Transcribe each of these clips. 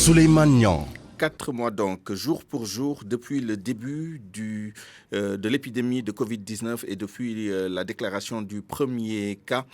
Souleymane Niang. 4 mois donc, jour pour jour, depuis le début de l'épidémie de Covid-19 et depuis la déclaration du premier cas,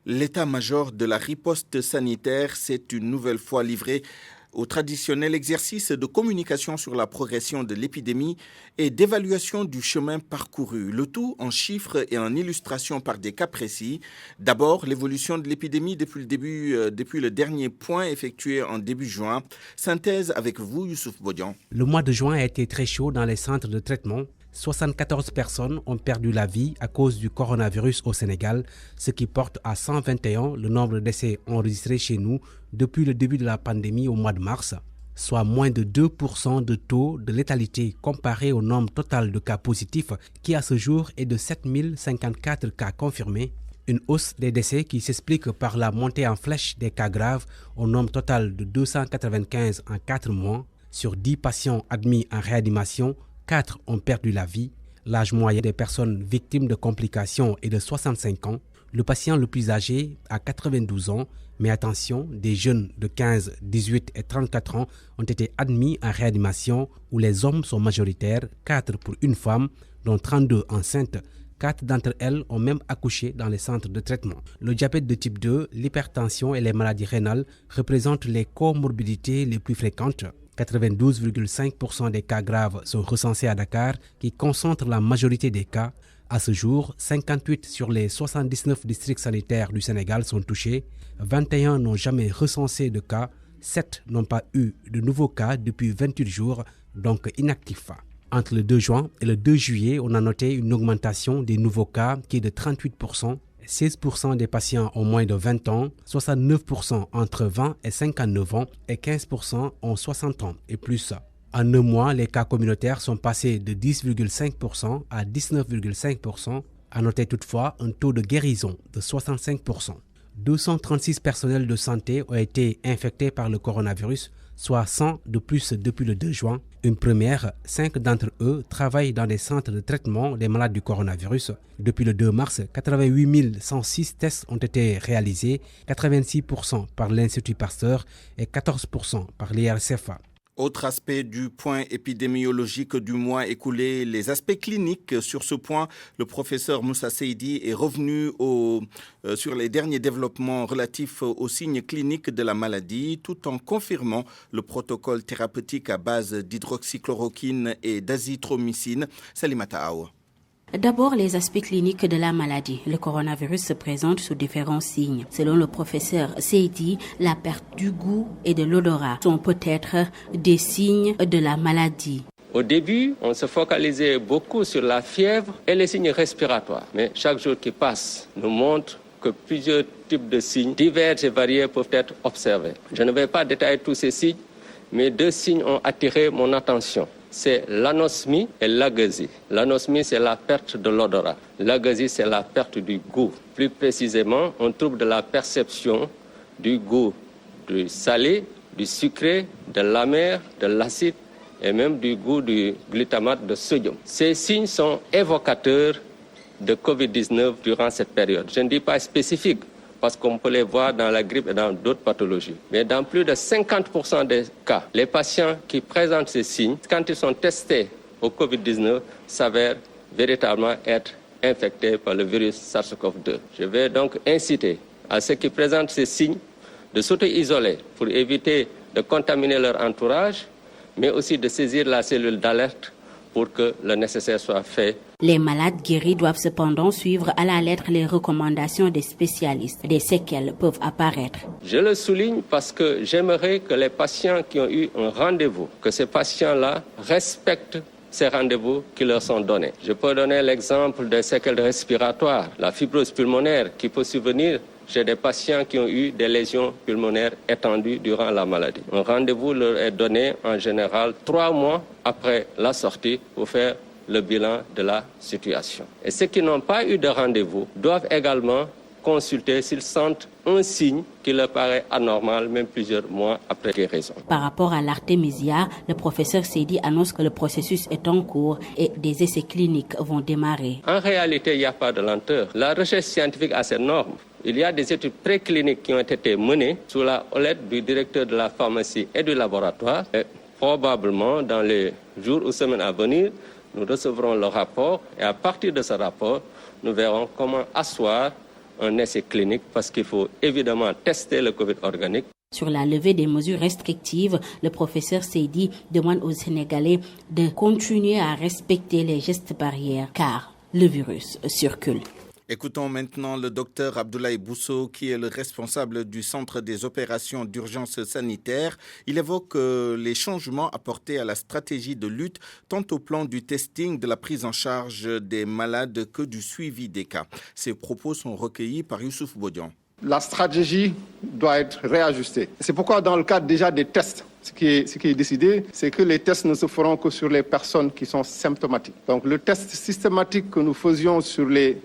l'état-major de la riposte sanitaire s'est une nouvelle fois livré au traditionnel exercice de communication sur la progression de l'épidémie et d'évaluation du chemin parcouru, le tout en chiffres et en illustrations par des cas précis. D'abord, l'évolution de l'épidémie depuis le dernier point effectué en début juin. Synthèse avec vous, Youssouf Bodian. Le mois de juin a été très chaud dans les centres de traitement. 74 personnes ont perdu la vie à cause du coronavirus au Sénégal, ce qui porte à 121 le nombre de décès enregistrés chez nous depuis le début de la pandémie au mois de mars, soit moins de 2% de taux de létalité comparé au nombre total de cas positifs qui à ce jour est de 7054 cas confirmés. Une hausse des décès qui s'explique par la montée en flèche des cas graves au nombre total de 295 en 4 mois. Sur 10 patients admis en réanimation, 4 ont perdu la vie. L'âge moyen des personnes victimes de complications est de 65 ans. Le patient le plus âgé a 92 ans. Mais attention, des jeunes de 15, 18 et 34 ans ont été admis en réanimation où les hommes sont majoritaires, 4 pour une femme, dont 32 enceintes. 4 d'entre elles ont même accouché dans les centres de traitement. Le diabète de type 2, l'hypertension et les maladies rénales représentent les comorbidités les plus fréquentes. 92,5% des cas graves sont recensés à Dakar, qui concentre la majorité des cas. À ce jour, 58 sur les 79 districts sanitaires du Sénégal sont touchés. 21 n'ont jamais recensé de cas. 7 n'ont pas eu de nouveaux cas depuis 28 jours, donc inactifs. Entre le 2 juin et le 2 juillet, on a noté une augmentation des nouveaux cas qui est de 38%. 16% des patients ont moins de 20 ans, 69% entre 20 et 59 ans et 15% ont 60 ans et plus. En un mois, les cas communautaires sont passés de 10,5% à 19,5%. À noter toutefois un taux de guérison de 65%. 236 personnels de santé ont été infectés par le coronavirus, soit 100 de plus depuis le 2 juin. Une première, 5 d'entre eux travaillent dans des centres de traitement des malades du coronavirus. Depuis le 2 mars, 88 106 tests ont été réalisés, 86% par l'Institut Pasteur et 14% par l'IRCFA. Autre aspect du point épidémiologique du mois écoulé, les aspects cliniques. Sur ce point, le professeur Moussa Seydi est revenu sur les derniers développements relatifs aux signes cliniques de la maladie, tout en confirmant le protocole thérapeutique à base d'hydroxychloroquine et d'azithromycine. Salimata Awa. D'abord, les aspects cliniques de la maladie. Le coronavirus se présente sous différents signes. Selon le professeur Seydi, la perte du goût et de l'odorat sont peut-être des signes de la maladie. Au début, on se focalisait beaucoup sur la fièvre et les signes respiratoires. Mais chaque jour qui passe nous montre que plusieurs types de signes divers et variés peuvent être observés. Je ne vais pas détailler tous ces signes, mais 2 signes ont attiré mon attention. C'est l'anosmie et l'ageusie. L'anosmie, c'est la perte de l'odorat. L'ageusie, c'est la perte du goût. Plus précisément, un trouble de la perception du goût du salé, du sucré, de l'amer, de l'acide et même du goût du glutamate de sodium. Ces signes sont évocateurs de Covid-19 durant cette période. Je ne dis pas spécifique, parce qu'on peut les voir dans la grippe et dans d'autres pathologies. Mais dans plus de 50% des cas, les patients qui présentent ces signes, quand ils sont testés au Covid-19, s'avèrent véritablement être infectés par le virus SARS-CoV-2. Je vais donc inciter à ceux qui présentent ces signes de s'auto-isoler pour éviter de contaminer leur entourage, mais aussi de saisir la cellule d'alerte pour que le nécessaire soit fait. Les malades guéris doivent cependant suivre à la lettre les recommandations des spécialistes. Des séquelles peuvent apparaître. Je le souligne parce que j'aimerais que les patients qui ont eu un rendez-vous, que ces patients-là respectent ces rendez-vous qui leur sont donnés. Je peux donner l'exemple des séquelles respiratoires, la fibrose pulmonaire qui peut survenir chez des patients qui ont eu des lésions pulmonaires étendues durant la maladie. Un rendez-vous leur est donné en général 3 mois après la sortie pour faire le bilan de la situation. Et ceux qui n'ont pas eu de rendez-vous doivent également consulter s'ils sentent un signe qui leur paraît anormal, même plusieurs mois après guérison. Par rapport à l'artémisia, le professeur Seydi annonce que le processus est en cours et des essais cliniques vont démarrer. En réalité, il n'y a pas de lenteur. La recherche scientifique a ses normes. Il y a des études précliniques qui ont été menées sous la houlette du directeur de la pharmacie et du laboratoire. Et probablement, dans les jours ou semaines à venir, nous recevrons le rapport et à partir de ce rapport, nous verrons comment asseoir un essai clinique parce qu'il faut évidemment tester le Covid organique. Sur la levée des mesures restrictives, le professeur Seydi demande aux Sénégalais de continuer à respecter les gestes barrières car le virus circule. Écoutons maintenant le docteur Abdoulaye Bousso, qui est le responsable du Centre des opérations d'urgence sanitaire. Il évoque les changements apportés à la stratégie de lutte, tant au plan du testing, de la prise en charge des malades que du suivi des cas. Ces propos sont recueillis par Youssouf Bodian. La stratégie doit être réajustée. C'est pourquoi dans le cadre déjà des tests, ce qui est décidé, c'est que les tests ne se feront que sur les personnes qui sont symptomatiques. Donc le test systématique que nous faisions sur les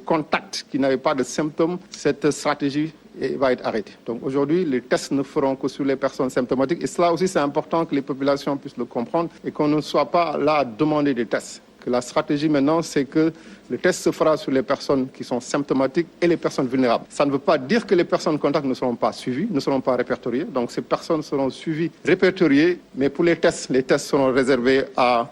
contacts qui n'avaient pas de symptômes, cette stratégie va être arrêtée. Donc aujourd'hui, les tests ne feront que sur les personnes symptomatiques. Et cela aussi, c'est important que les populations puissent le comprendre et qu'on ne soit pas là à demander des tests. Que la stratégie maintenant, c'est que le test se fera sur les personnes qui sont symptomatiques et les personnes vulnérables. Ça ne veut pas dire que les personnes contacts ne seront pas suivies, ne seront pas répertoriées. Donc ces personnes seront suivies, répertoriées, mais pour les tests seront réservés à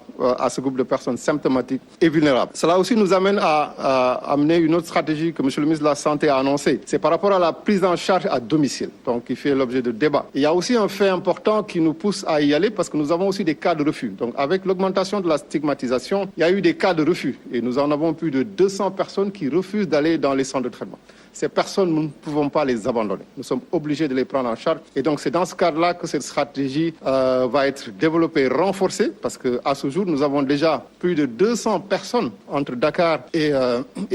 ce groupe de personnes symptomatiques et vulnérables. Cela aussi nous amène à amener une autre stratégie que M. le ministre de la Santé a annoncée. C'est par rapport à la prise en charge à domicile, donc qui fait l'objet de débats. Il y a aussi un fait important qui nous pousse à y aller parce que nous avons aussi des cas de refus. Donc avec l'augmentation de la stigmatisation, il y a eu des cas de refus et nous en avons plus de 200 personnes qui refusent d'aller dans les centres de traitement. Ces personnes, nous ne pouvons pas les abandonner. Nous sommes obligés de les prendre en charge. Et donc, c'est dans ce cadre-là que cette stratégie va être développée, renforcée, parce qu'à ce jour, nous avons déjà plus de 200 personnes entre Dakar et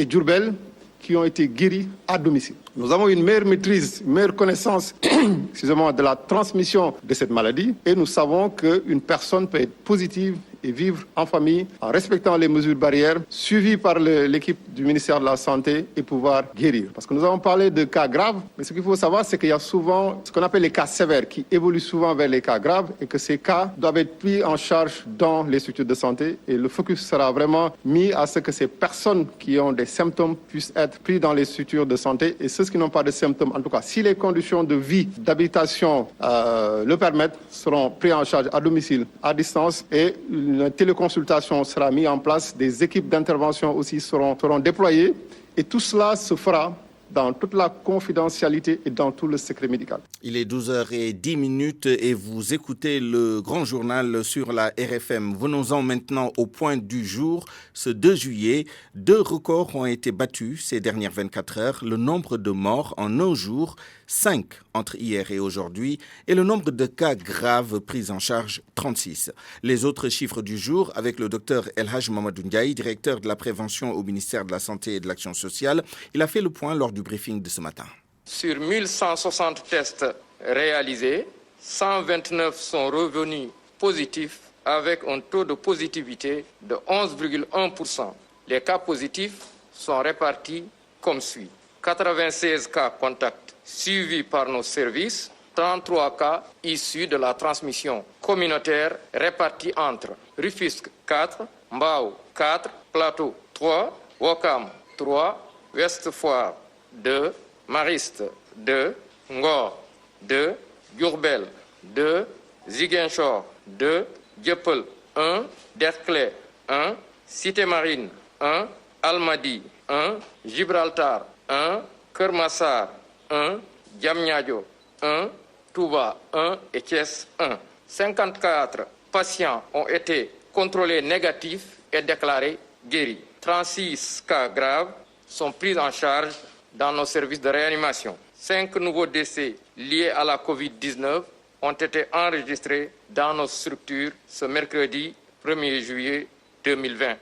Diourbel qui ont été guéries à domicile. Nous avons une meilleure maîtrise, une meilleure connaissance de la transmission de cette maladie et nous savons qu'une personne peut être positive et vivre en famille en respectant les mesures barrières, suivies par l'équipe du ministère de la Santé et pouvoir guérir. Parce que nous avons parlé de cas graves, mais ce qu'il faut savoir, c'est qu'il y a souvent ce qu'on appelle les cas sévères qui évoluent souvent vers les cas graves et que ces cas doivent être pris en charge dans les structures de santé et le focus sera vraiment mis à ce que ces personnes qui ont des symptômes puissent être pris dans les structures de santé et ceux qui n'ont pas de symptômes, en tout cas, si les conditions de vie, d'habitation le permettent, seront pris en charge à domicile, à distance et une téléconsultation sera mise en place, des équipes d'intervention aussi seront déployées et tout cela se fera dans toute la confidentialité et dans tout le secret médical. Il est 12h10 et vous écoutez le grand journal sur la RFM. Venons-en maintenant au point du jour. Ce 2 juillet, 2 records ont été battus ces dernières 24 heures. Le nombre de morts en un jour, 5 entre hier et aujourd'hui, et le nombre de cas graves pris en charge, 36. Les autres chiffres du jour avec le docteur El Hadj Mamadou Ndiaye, directeur de la prévention au ministère de la Santé et de l'Action sociale. Il a fait le point lors du briefing de ce matin. Sur 1160 tests réalisés, 129 sont revenus positifs avec un taux de positivité de 11,1%. Les cas positifs sont répartis comme suit. 96 cas contacts suivis par nos services, 33 cas issus de la transmission communautaire répartis entre Rufisque 4, Mbao 4, Plateau 3, Ouakam 3, Ouest Foire 2, Mariste 2, Ngor 2, Diourbel 2, Ziguinchor 2, Dieuppeul 1, Derklé 1, Cité Marine 1, Almadies 1, Gibraltar 1, Keur Massar 1, Diamniadio 1, Touba 1 et Thiès 1. 54 patients ont été contrôlés négatifs et déclarés guéris. 36 cas graves sont pris en charge dans nos services de réanimation. 5 nouveaux décès liés à la Covid-19 ont été enregistrés dans nos structures ce mercredi 1er juillet 2020.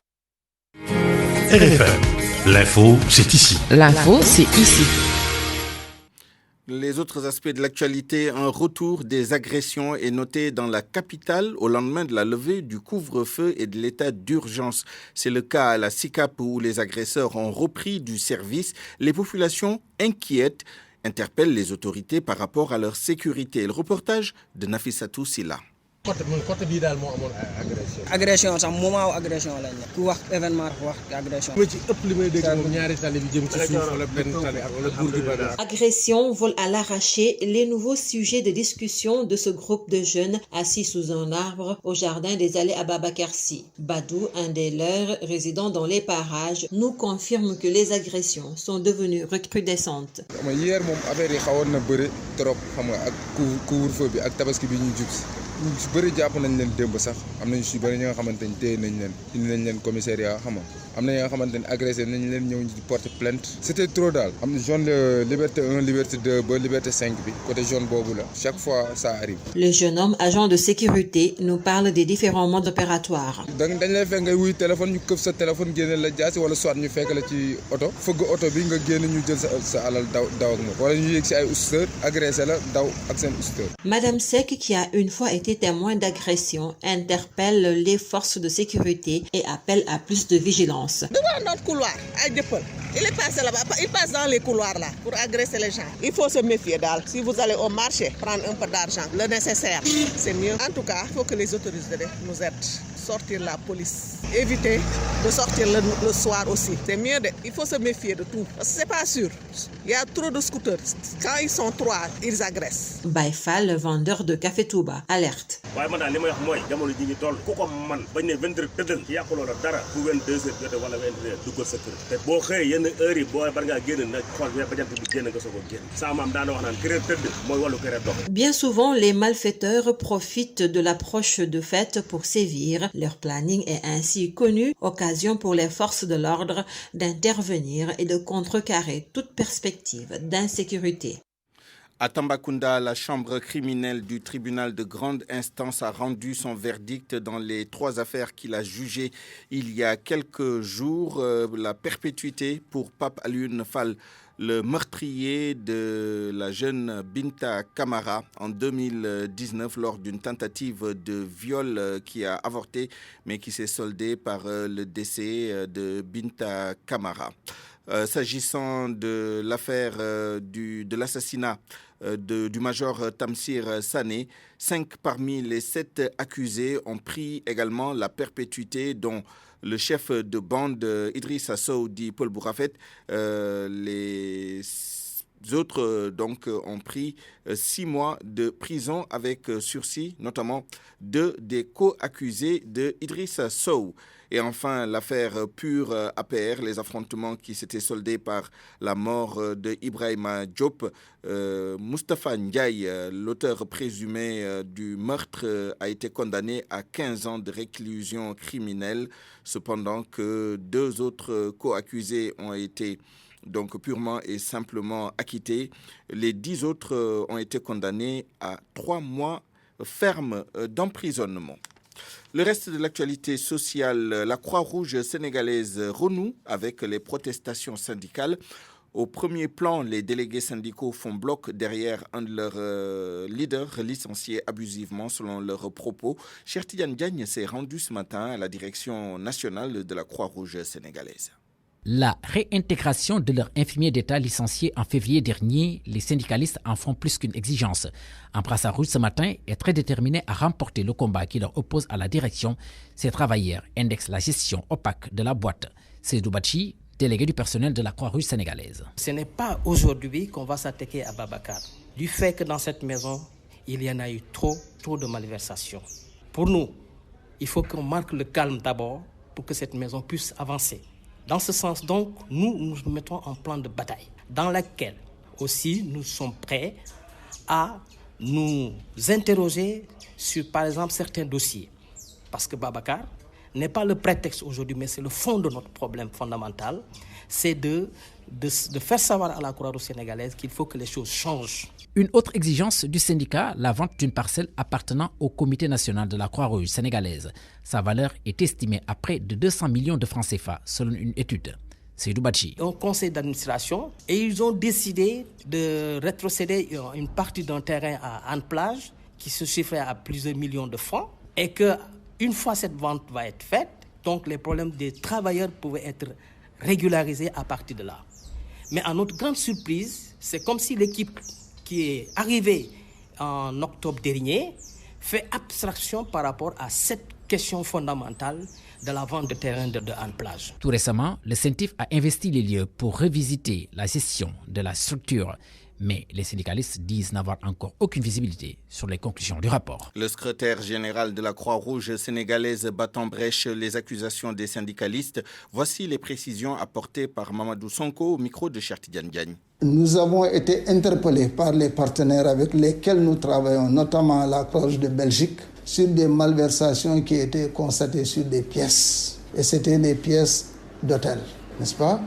RFM, l'info, c'est ici. L'info, c'est ici. Les autres aspects de l'actualité, un retour des agressions est noté dans la capitale au lendemain de la levée du couvre-feu et de l'état d'urgence. C'est le cas à la SICAP où les agresseurs ont repris du service. Les populations inquiètes interpellent les autorités par rapport à leur sécurité. Le reportage de Nafissatou Silla. agression sax moment agression lañ ne ku wax événement wax agression. Agression, vol à l'arraché, les nouveaux sujets de discussion de ce groupe de jeunes assis sous un arbre au jardin des Allées à Babakarsi. Badou, un des leurs résidant dans les parages, nous confirme que les agressions sont devenues recrudescentes. Hier moom affaire yi xawoon na bëri trop xam nga ak couvre-feu bi ak tabaski bi ñuy jub si ñu si bëri jàpp nañ leen démb sax am nañu si bëri ñi nga xamante ni téye nañ leen indi nañ leen commissariat xam nga am na ñi nga xamante ni agressé nañ leen ñëw di porter plainte c'était trop daal am na zone liberté 1 liberté 2 ba liberté 5 bi côté zone boobu la chaque fois ça arrive. Le jeune homme agent de sécurité nous parle des différents modes opératoires. dañ lay fekk ngay wuy téléphone ñu këf sa téléphone génne la jaasi wala soit ñu fekk la ci oto fëgg oto bi nga génn ñu jël sa alal daw ak moom wala ñu yéeg si ay ouster agressé la daw ak seen ouster. Madame Seck, qui a une fois été témoin d'agression, interpelle les forces de sécurité et appelle à plus de vigilance. Devant notre couloir, à Dieuppeul, il est passé là-bas, il passe dans les couloirs là pour agresser les gens. Il faut se méfier d'elle. Si vous allez au marché, prendre un peu d'argent, le nécessaire, c'est mieux. En tout cas, il faut que les autorités nous aident. Sortir la police. Éviter de sortir le soir aussi. C'est mieux. Il faut se méfier de tout. Parce que c'est pas sûr. Il y a trop de scooters. Quand ils sont 3, ils agressent. Baïfal, le vendeur de Café Touba, alerte. Bien souvent, les malfaiteurs profitent de l'approche de fête pour sévir. Leur planning est ainsi connu, occasion pour les forces de l'ordre d'intervenir et de contrecarrer toute perspective d'insécurité. À Tambacounda, la chambre criminelle du tribunal de grande instance a rendu son verdict dans les 3 affaires qu'il a jugées il y a quelques jours. La perpétuité pour Pape Alioune Fall, le meurtrier de la jeune Binta Camara en 2019 lors d'une tentative de viol qui a avorté mais qui s'est soldée par le décès de Binta Camara. S'agissant de l'affaire de l'assassinat du major Tamsir Sané, 5 parmi les 7 accusés ont pris également la perpétuité, dont le chef de bande Idrissa Sow dit Paul Bourafet. Les autres donc ont pris 6 mois de prison avec sursis, notamment 2 des co-accusés de Idrissa Sow. Et enfin, l'affaire pure APR, les affrontements qui s'étaient soldés par la mort de Ibrahima Diop. Moustapha Ndiaye, l'auteur présumé du meurtre, a été condamné à 15 ans de réclusion criminelle, cependant que 2 autres co-accusés ont été donc purement et simplement acquittés. Les 10 autres ont été condamnés à 3 mois fermes d'emprisonnement. Le reste de l'actualité sociale, la Croix-Rouge sénégalaise renoue avec les protestations syndicales. Au premier plan, les délégués syndicaux font bloc derrière un de leurs leaders licencié abusivement selon leurs propos. Cheikh Tidiane Diagne s'est rendu ce matin à la direction nationale de la Croix-Rouge sénégalaise. La réintégration de leurs infirmiers d'État licenciés en février dernier, les syndicalistes en font plus qu'une exigence. Un brassard rouge ce matin est très déterminé à remporter le combat qui leur oppose à la direction. Ces travailleurs indexent la gestion opaque de la boîte. Seydou Bachi, délégué du personnel de la Croix-Rouge sénégalaise. Ce n'est pas aujourd'hui qu'on va s'attaquer à Babacar. Du fait que dans cette maison, il y en a eu trop de malversations. Pour nous, il faut qu'on marque le calme d'abord pour que cette maison puisse avancer. Dans ce sens, donc, nous mettons en plan de bataille dans laquelle aussi nous sommes prêts à nous interroger sur, par exemple, certains dossiers. Parce que Babacar n'est pas le prétexte aujourd'hui, mais c'est le fond de notre problème fondamental. C'est de faire savoir à la Croix-Rouge sénégalaise qu'il faut que les choses changent. Une autre exigence du syndicat, la vente d'une parcelle appartenant au Comité national de la Croix-Rouge sénégalaise. Sa valeur est estimée à près de 200 millions de francs CFA, selon une étude. Seydou Badji. Un conseil d'administration et ils ont décidé de rétrocéder une partie d'un terrain à Anne-Plage qui se chiffrait à plusieurs millions de francs et qu'une fois cette vente va être faite, donc les problèmes des travailleurs pouvaient être régularisés à partir de là. Mais à notre grande surprise, c'est comme si l'équipe qui est arrivée en octobre dernier fait abstraction par rapport à cette question fondamentale de la vente de terrain de hand-plage. Tout récemment, le CENTIF a investi les lieux pour revisiter la gestion de la structure. Mais les syndicalistes disent n'avoir encore aucune visibilité sur les conclusions du rapport. Le secrétaire général de la Croix-Rouge sénégalaise bat en brèche les accusations des syndicalistes. Voici les précisions apportées par Mamadou Sonko au micro de Cheikh Tidiane Diagne. Nous avons été interpellés par les partenaires avec lesquels nous travaillons, notamment la Croix-Rouge de Belgique, sur des malversations qui étaient constatées sur des pièces. Et c'était des pièces d'hôtel, n'est-ce pas ?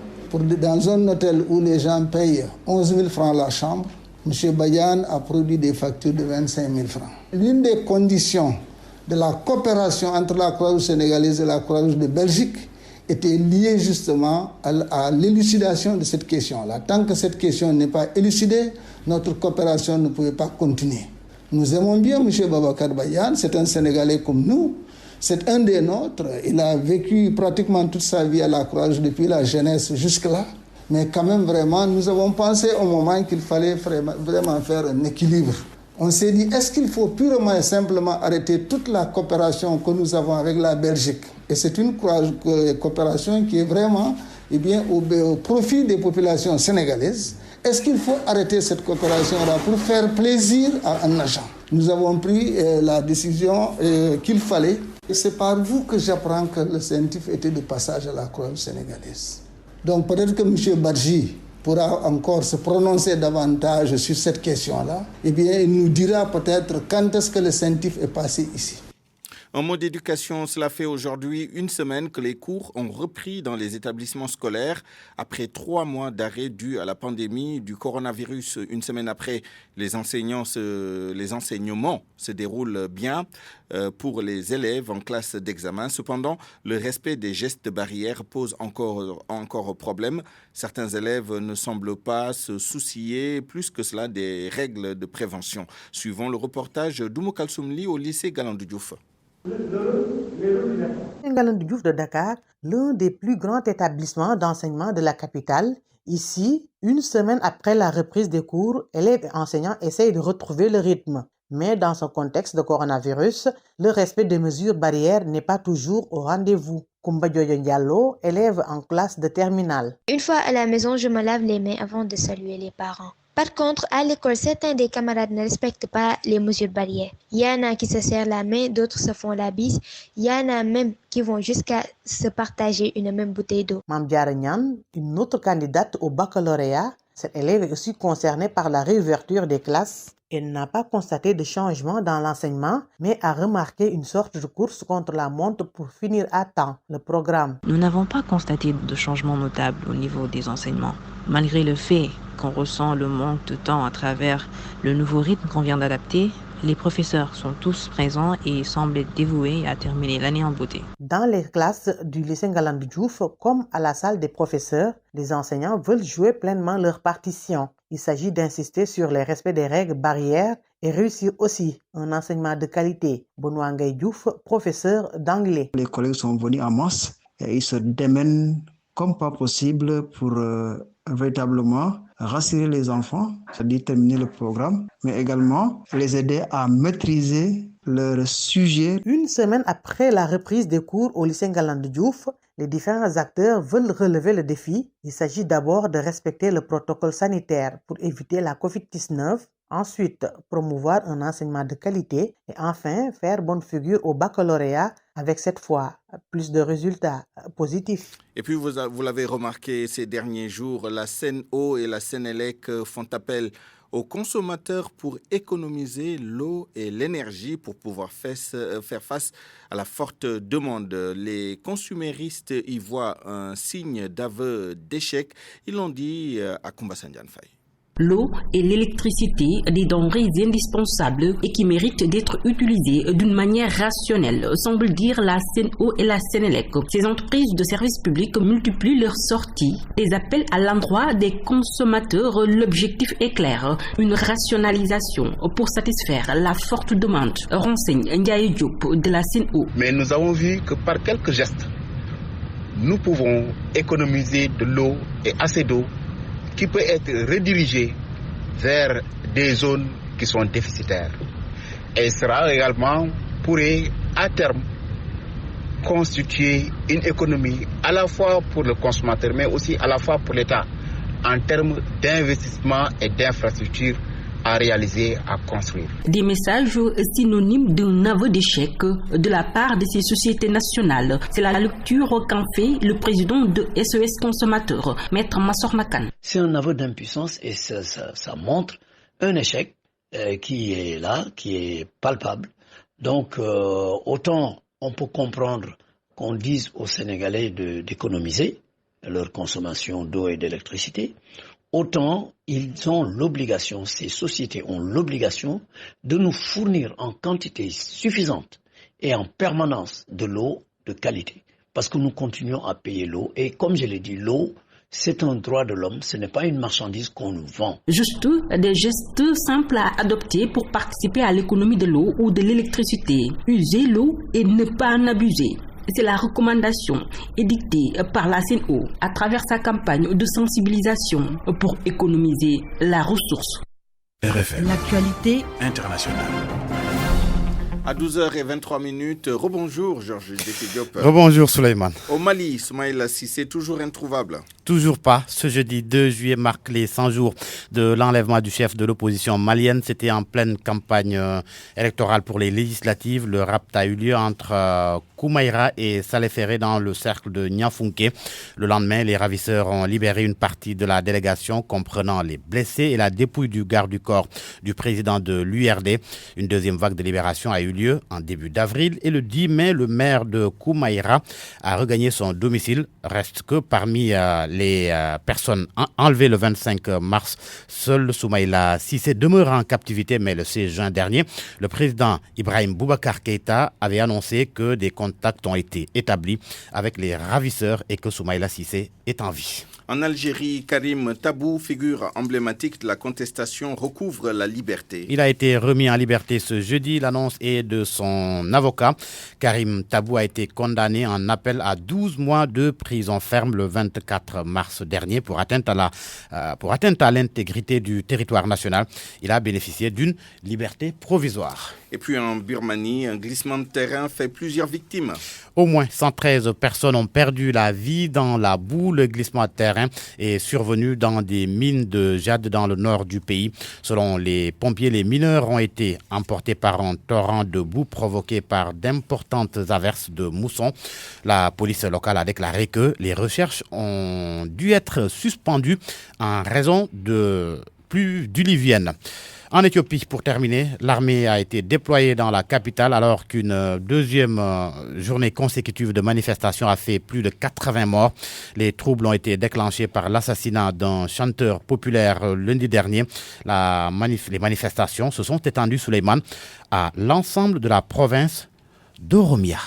Dans un hôtel où les gens payent 11 000 francs la chambre, M. Bayan a produit des factures de 25 000 francs. L'une des conditions de la coopération entre la Croix-Rouge sénégalaise et la Croix-Rouge de Belgique était liée justement à l'élucidation de cette question-là. Tant que cette question n'est pas élucidée, notre coopération ne pouvait pas continuer. Nous aimons bien M. Babacar Bayan, c'est un Sénégalais comme nous. C'est un des nôtres. Il a vécu pratiquement toute sa vie à la Croix-Rouge depuis la jeunesse jusque-là. Mais quand même, vraiment, nous avons pensé au moment qu'il fallait vraiment faire un équilibre. On s'est dit, est-ce qu'il faut purement et simplement arrêter toute la coopération que nous avons avec la Belgique? Et c'est une coopération qui est vraiment au profit des populations sénégalaises. Est-ce qu'il faut arrêter cette coopération-là pour faire plaisir à un agent? Nous avons pris la décision qu'il fallait. Et c'est par vous que j'apprends que le CENTIF était de passage à la Croix-Rouge sénégalaise. Donc peut-être que M. Badji pourra encore se prononcer davantage sur cette question-là. Eh bien, il nous dira peut-être quand est-ce que le CENTIF est passé ici. En mot d'éducation, cela fait aujourd'hui une semaine que les cours ont repris dans les établissements scolaires après 3 mois d'arrêt dû à la pandémie du coronavirus. Une semaine après, les enseignements se déroulent bien pour les élèves en classe d'examen. Cependant, le respect des gestes barrières pose encore problème. Certains élèves ne semblent pas se soucier plus que cela des règles de prévention. Suivons le reportage d'Oumou Kalsoumli au lycée Galandou Diouf. Galandou Diouf de Dakar, l'un des plus grands établissements d'enseignement de la capitale. Ici, une semaine après la reprise des cours, élèves et enseignants essayent de retrouver le rythme. Mais dans ce contexte de coronavirus, le respect des mesures barrières n'est pas toujours au rendez-vous. Koumba Diodio Diallo, élève en classe de terminale. Une fois à la maison, je me lave les mains avant de saluer les parents. Par contre, à l'école, certains des camarades ne respectent pas les mesures barrières. Il y en a qui se serrent la main, d'autres se font la bise. Il y en a même qui vont jusqu'à se partager une même bouteille d'eau. Mam Diarra Niane, une autre candidate au baccalauréat, cette élève est aussi concernée par la réouverture des classes. Elle n'a pas constaté de changement dans l'enseignement, mais a remarqué une sorte de course contre la montre pour finir à temps le programme. Nous n'avons pas constaté de changement notable au niveau des enseignements, malgré le fait qu'on ressent le manque de temps à travers le nouveau rythme qu'on vient d'adapter. Les professeurs sont tous présents et semblent dévoués à terminer l'année en beauté. Dans les classes du lycée Galandou Diouf, comme à la salle des professeurs, les enseignants veulent jouer pleinement leur partition. Il s'agit d'insister sur le respect des règles barrières et réussir aussi un enseignement de qualité. Benoît Ngaye Diouf, professeur d'anglais. Les collègues sont venus en masse et ils se démènent comme pas possible pour véritablement rassurer les enfants, c'est-à-dire terminer le programme, mais également les aider à maîtriser leur sujet. Une semaine après la reprise des cours au lycée Galandou Diouf, les différents acteurs veulent relever le défi. Il s'agit d'abord de respecter le protocole sanitaire pour éviter la COVID-19, ensuite promouvoir un enseignement de qualité et enfin faire bonne figure au baccalauréat avec cette fois plus de résultats positifs. Et puis vous l'avez remarqué ces derniers jours, la Sen'Eau et la Sénélec font appel aux consommateurs pour économiser l'eau et l'énergie pour pouvoir faire face à la forte demande. Les consuméristes y voient un signe d'aveu d'échec. Ils l'ont dit à Koumba Sandiane Faye. L'eau et l'électricité, des denrées indispensables et qui méritent d'être utilisées d'une manière rationnelle, semble dire la Sen'Eau et la Sénélec. Ces entreprises de services publics multiplient leurs sorties. Des appels à l'endroit des consommateurs, l'objectif est clair, une rationalisation pour satisfaire la forte demande, renseigne Ndiaye Diop de la Sen'Eau. Mais nous avons vu que par quelques gestes, nous pouvons économiser de l'eau et assez d'eau qui peut être redirigé vers des zones qui sont déficitaires. et sera également, pourrait à terme constituer une économie à la fois pour le consommateur mais aussi à la fois pour l'État en termes d'investissement et d'infrastructures à réaliser, à construire. Des messages synonymes d'un aveu d'échec de la part de ces sociétés nationales. C'est la lecture qu'en fait le président de SOS Consommateurs, Maître Massor Makan. C'est un aveu d'impuissance et ça montre un échec qui est là, qui est palpable. Donc autant on peut comprendre qu'on dise aux Sénégalais d'économiser leur consommation d'eau et d'électricité, autant ils ont l'obligation, ces sociétés ont l'obligation de nous fournir en quantité suffisante et en permanence de l'eau de qualité. Parce que nous continuons à payer l'eau et comme je l'ai dit, l'eau, c'est un droit de l'homme, ce n'est pas une marchandise qu'on nous vend. Juste des gestes simples à adopter pour participer à l'économie de l'eau ou de l'électricité. User l'eau et ne pas en abuser. C'est la recommandation édictée par la CNO à travers sa campagne de sensibilisation pour économiser la ressource. RFM. L'actualité internationale. À 12h23, rebonjour Georges Diop. Rebonjour Souleymane. Au Mali, Soumaïla Cissé toujours introuvable. Toujours pas. Ce jeudi 2 juillet marque les 100 jours de l'enlèvement du chef de l'opposition malienne. C'était en pleine campagne électorale pour les législatives. Le rapt a eu lieu entre Koumaïra et Saleh Ferré dans le cercle de Niafunké. Le lendemain, les ravisseurs ont libéré une partie de la délégation comprenant les blessés et la dépouille du garde du corps du président de l'URD. Une deuxième vague de libération a eu lieu en début d'avril et le 10 mai, le maire de Koumaïra a regagné son domicile. Reste que parmi les personnes enlevées le 25 mars, seul Soumaïla Cissé demeure en captivité, mais le 16 juin dernier, le président Ibrahim Boubacar Keïta avait annoncé que des contacts ont été établis avec les ravisseurs et que Soumaïla Cissé est en vie. En Algérie, Karim Tabou, figure emblématique de la contestation, recouvre la liberté. Il a été remis en liberté ce jeudi. L'annonce est de son avocat. Karim Tabou a été condamné en appel à 12 mois de prison ferme le 24 mars dernier pour atteinte à l'intégrité du territoire national. Il a bénéficié d'une liberté provisoire. Et puis en Birmanie, un glissement de terrain fait plusieurs victimes. Au moins 113 personnes ont perdu la vie dans la boue. Le glissement de terrain est survenu dans des mines de jade dans le nord du pays. Selon les pompiers, les mineurs ont été emportés par un torrent de boue provoqué par d'importantes averses de mousson. La police locale a déclaré que les recherches ont dû être suspendues en raison de pluies diluviennes. En Éthiopie, pour terminer, l'armée a été déployée dans la capitale alors qu'une deuxième journée consécutive de manifestation a fait plus de 80 morts. Les troubles ont été déclenchés par l'assassinat d'un chanteur populaire lundi dernier. Les manifestations se sont étendues, Souleymane, à l'ensemble de la province d'Oromia.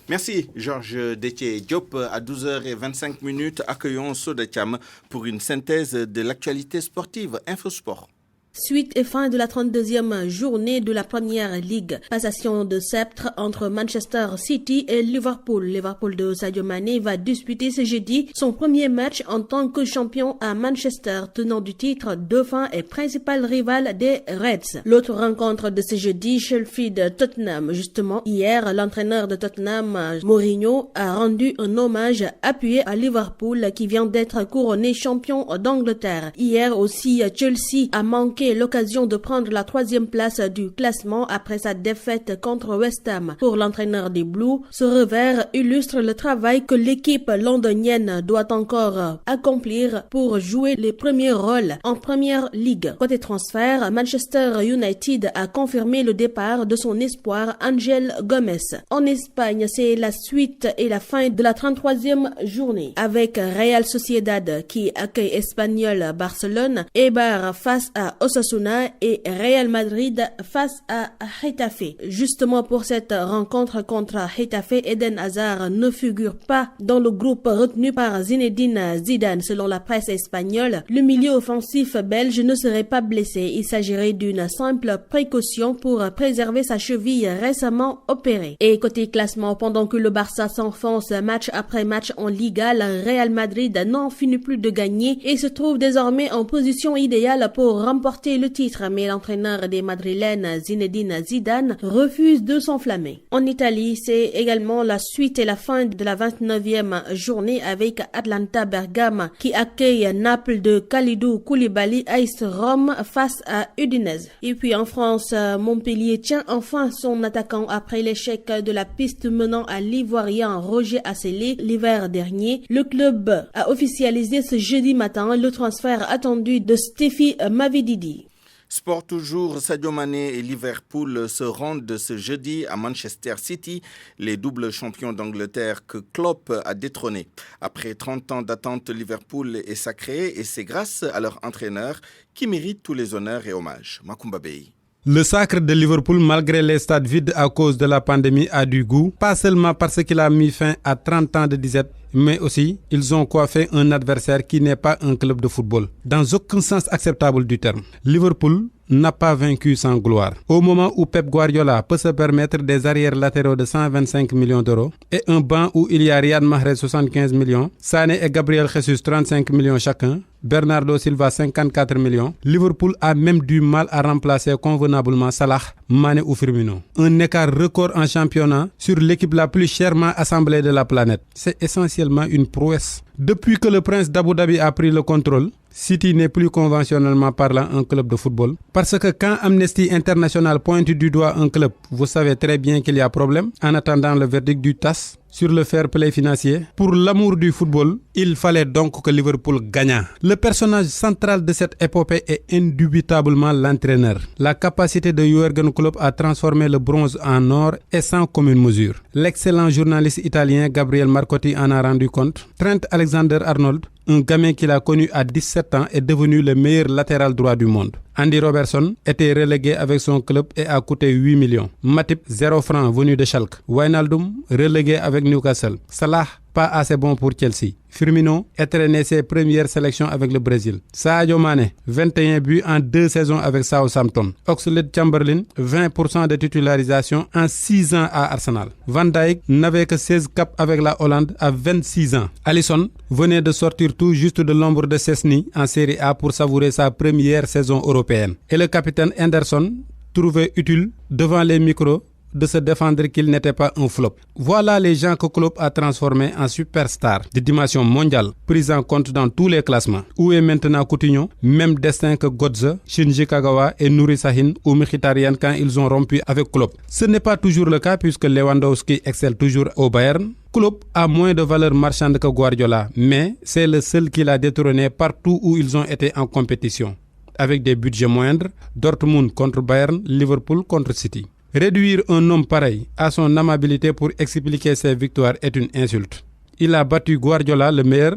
Merci Georges Diop. À 12h25, accueillons Soda Thiam pour une synthèse de l'actualité sportive. Infosport. Suite et fin de la 32e journée de la Première Ligue. Passation de sceptre entre Manchester City et Liverpool. Liverpool de Sadio Mané va disputer ce jeudi son premier match en tant que champion à Manchester, tenant du titre, dauphin et principal rival des Reds. L'autre rencontre de ce jeudi, Sheffield-Tottenham. Justement, hier, l'entraîneur de Tottenham, Mourinho, a rendu un hommage appuyé à Liverpool qui vient d'être couronné champion d'Angleterre. Hier aussi, Chelsea a manqué l'occasion de prendre la 3e place du classement après sa défaite contre West Ham. Pour l'entraîneur des Blues, ce revers illustre le travail que l'équipe londonienne doit encore accomplir pour jouer les premiers rôles en Première Ligue. Côté transfert, Manchester United a confirmé le départ de son espoir Angel Gomez. En Espagne, c'est la suite et la fin de la 33e journée avec Real Sociedad qui accueille Espanyol Barcelone, Eibar face à Osasuna et Real Madrid face à Getafe. Justement pour cette rencontre contre Getafe, Eden Hazard ne figure pas dans le groupe retenu par Zinedine Zidane. Selon la presse espagnole, le milieu offensif belge ne serait pas blessé. Il s'agirait d'une simple précaution pour préserver sa cheville récemment opérée. Et côté classement, pendant que le Barça s'enfonce match après match en Liga, le Real Madrid n'en finit plus de gagner et se trouve désormais en position idéale pour remporter remporté le titre, mais l'entraîneur des Madrilènes, Zinedine Zidane, refuse de s'enflammer. En Italie, c'est également la suite et la fin de la 29e journée avec Atalanta Bergame qui accueille Naples de Kalidou Koulibaly AS Rome face à Udinese. Et puis en France, Montpellier tient enfin son attaquant après l'échec de la piste menant à l'Ivoirien Roger Asselé l'hiver dernier. Le club a officialisé ce jeudi matin le transfert attendu de Stephy Mavididi. Sport toujours, Sadio Mané et Liverpool se rendent ce jeudi à Manchester City, les doubles champions d'Angleterre que Klopp a détrônés. Après 30 ans d'attente, Liverpool est sacré et c'est grâce à leur entraîneur qui mérite tous les honneurs et hommages. Makumba Bey. Le sacre de Liverpool, malgré les stades vides à cause de la pandémie, a du goût, pas seulement parce qu'il a mis fin à 30 ans de disette, mais aussi ils ont coiffé un adversaire qui n'est pas un club de football, dans aucun sens acceptable du terme. Liverpool n'a pas vaincu sans gloire. Au moment où Pep Guardiola peut se permettre des arrières latéraux de 125 millions d'euros et un banc où il y a Riyad Mahrez 75 millions, Sané et Gabriel Jesus 35 millions chacun, Bernardo Silva 54 millions, Liverpool a même du mal à remplacer convenablement Salah, Mané ou Firmino. Un écart record en championnat sur l'équipe la plus chèrement assemblée de la planète. C'est essentiellement une prouesse. Depuis que le prince d'Abu Dhabi a pris le contrôle, City n'est plus conventionnellement parlant un club de football. Parce que quand Amnesty International pointe du doigt un club, vous savez très bien qu'il y a problème. En attendant le verdict du TAS sur le fair play financier, pour l'amour du football, il fallait donc que Liverpool gagnât. Le personnage central de cette épopée est indubitablement l'entraîneur. La capacité de Jürgen Klopp à transformer le bronze en or est sans commune mesure. L'excellent journaliste italien Gabriel Marcotti en a rendu compte. Trent Alexander-Arnold, un gamin qu'il a connu à 17 ans, est devenu le meilleur latéral droit du monde. Andy Robertson était relégué avec son club et a coûté 8 millions. Matip, 0 francs venu de Schalke. Wijnaldum, relégué avec Newcastle. Salah, pas assez bon pour Chelsea. Firmino entraîné ses premières sélections avec le Brésil. Sadio Mané, 21 buts en 2 saisons avec Southampton. Oxlade-Chamberlain, 20% de titularisation en 6 ans à Arsenal. Van Dijk n'avait que 16 caps avec la Hollande à 26 ans. Alisson venait de sortir tout juste de l'ombre de Szczesny en Série A pour savourer sa première saison européenne. Et le capitaine Henderson trouvait utile devant les micros de se défendre qu'il n'était pas un flop. Voilà les gens que Klopp a transformés en superstars de dimension mondiale, pris en compte dans tous les classements. Où est maintenant Coutinho? Même destin que Götze, Shinji Kagawa et Nuri Sahin ou Mkhitaryan quand ils ont rompu avec Klopp. Ce n'est pas toujours le cas puisque Lewandowski excelle toujours au Bayern. Klopp a moins de valeur marchande que Guardiola, mais c'est le seul qui l'a détrôné partout où ils ont été en compétition. Avec des budgets moindres, Dortmund contre Bayern, Liverpool contre City. Réduire un homme pareil à son amabilité pour expliquer ses victoires est une insulte. Il a battu Guardiola, le meilleur,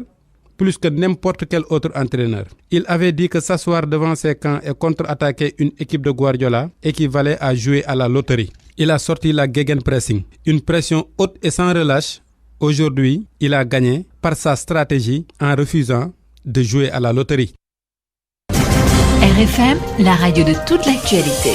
plus que n'importe quel autre entraîneur. Il avait dit que s'asseoir devant ses camps et contre-attaquer une équipe de Guardiola équivalait à jouer à la loterie. Il a sorti la gegenpressing, une pression haute et sans relâche. Aujourd'hui, il a gagné par sa stratégie en refusant de jouer à la loterie. RFM, la radio de toute l'actualité.